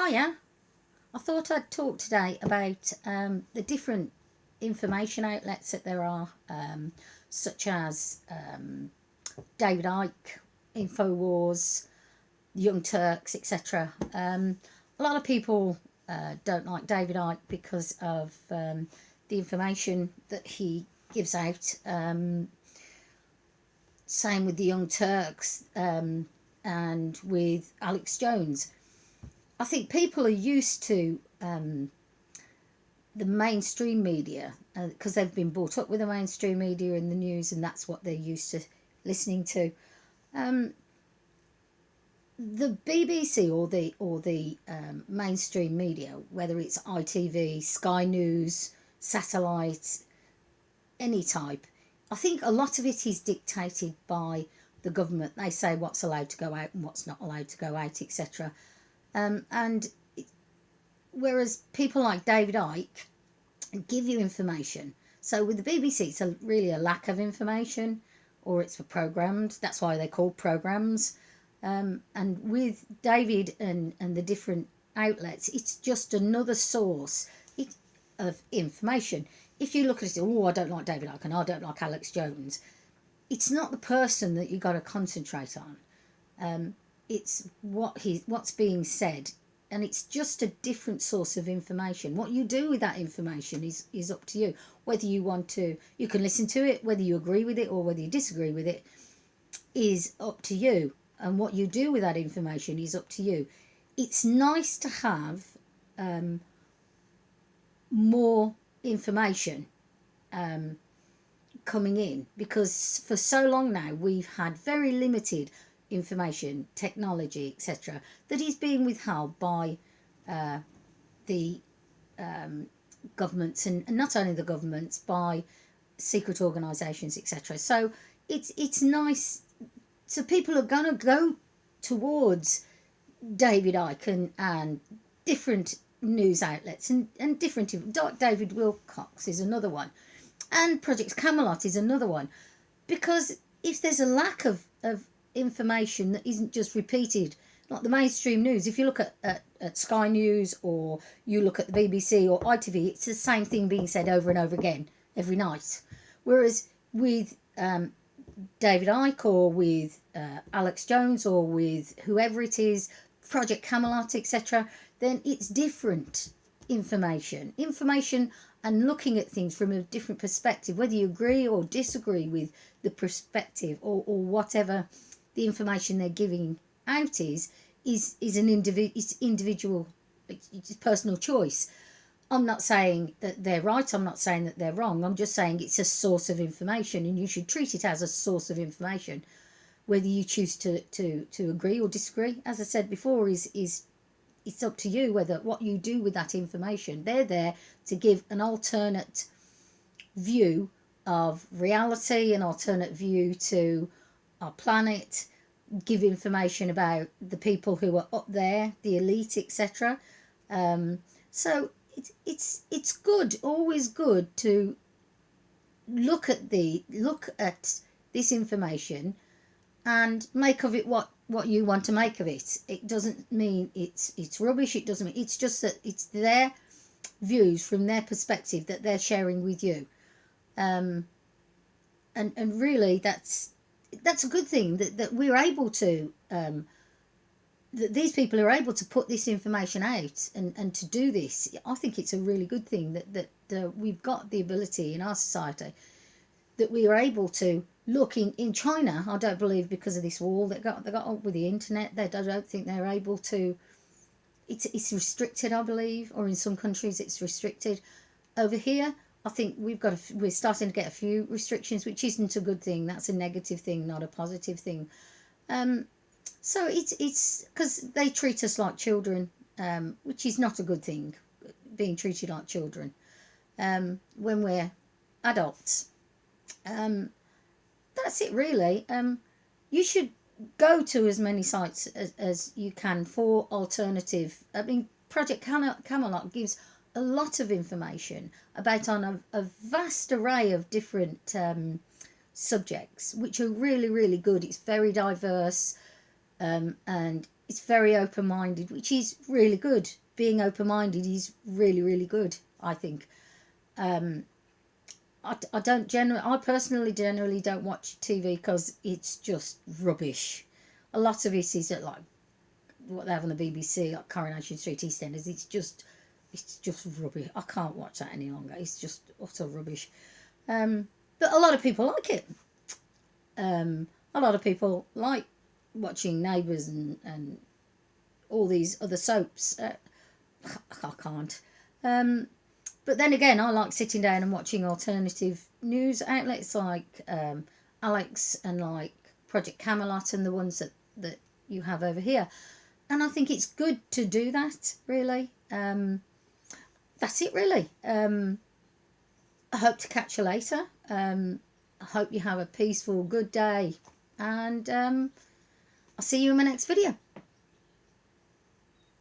Hiya. I thought I'd talk today about the different information outlets that there are, such as David Icke, Infowars, Young Turks, etc. A lot of people don't like David Icke because of the information that he gives out. Same with the Young Turks and with Alex Jones. I think people are used to the mainstream media because they've been brought up with the mainstream media and the news, and that's what they're used to listening to. The BBC or the mainstream media, whether it's ITV, Sky News, satellite, any type, I think a lot of it is dictated by the government. They say what's allowed to go out and what's not allowed to go out, etc. And whereas people like David Icke give you information. So with the BBC, it's really a lack of information, or it's for programmed. That's why they're called programs. And with David and the different outlets, it's just another source of information. If you look at it, I don't like David Icke and I don't like Alex Jones, it's not the person that you've got to concentrate on. It's what's being said, and it's just a different source of information. What you do with that information is up to you. Whether you want to, you can listen to it, whether you agree with it or whether you disagree with it is up to you. And what you do with that information is up to you. It's nice to have more information coming in, because for so long now we've had very limited information, technology, etc., that is being withheld by the governments, and not only the governments, by secret organisations, etc. So it's nice. So people are going to go towards David Icke and different news outlets and different. David Wilcox is another one, and Project Camelot is another one, because if there's a lack of information that isn't just repeated, like the mainstream news, if you look at Sky News or you look at the BBC or ITV, it's the same thing being said over and over again every night. Whereas with David Icke or with Alex Jones or with whoever it is, Project Camelot, etc., then it's different information and looking at things from a different perspective, whether you agree or disagree with the perspective or whatever the information they're giving out is an individual, it's personal choice. I'm not saying that they're right, I'm not saying that they're wrong, I'm just saying it's a source of information and you should treat it as a source of information. Whether you choose to agree or disagree, as I said before, is it's up to you whether what you do with that information. They're there to give an alternate view of reality, an alternate view to our planet, give information about the people who are up there, the elite, etc. So it's good, always good to look at this information and make of it what you want to make of it. It doesn't mean it's rubbish. It doesn't mean, it's just that it's their views from their perspective that they're sharing with you. And really that's a good thing that we're able to that these people are able to put this information out and to do this. I think it's a really good thing that we've got the ability in our society that we are able to look in China. I don't believe because of this wall they got up with the internet, I don't think they're able to. It's restricted, I believe, or in some countries it's restricted. Over here, I think we're starting to get a few restrictions, which isn't a good thing. That's a negative thing, not a positive thing. So it's because they treat us like children, which is not a good thing, being treated like children when we're adults. That's it really. You should go to as many sites as you can for alternative. I mean, Project Camelot gives a lot of information about on a vast array of different subjects, which are really, really good. It's very diverse, and it's very open-minded, which is really good. Being open-minded is really, really good, I think. I don't generally, I personally generally don't watch TV because it's just rubbish. A lot of it is at like what they have on the BBC, like Coronation Street, EastEnders. It's just rubbish. I can't watch that any longer. It's just utter rubbish. But a lot of people like it. A lot of people like watching Neighbours and all these other soaps. I can't. But then again, I like sitting down and watching alternative news outlets like Alex and like Project Camelot and the ones that you have over here. And I think it's good to do that, really. That's it, really. I hope to catch you later. I hope you have a peaceful, good day. And I'll see you in my next video.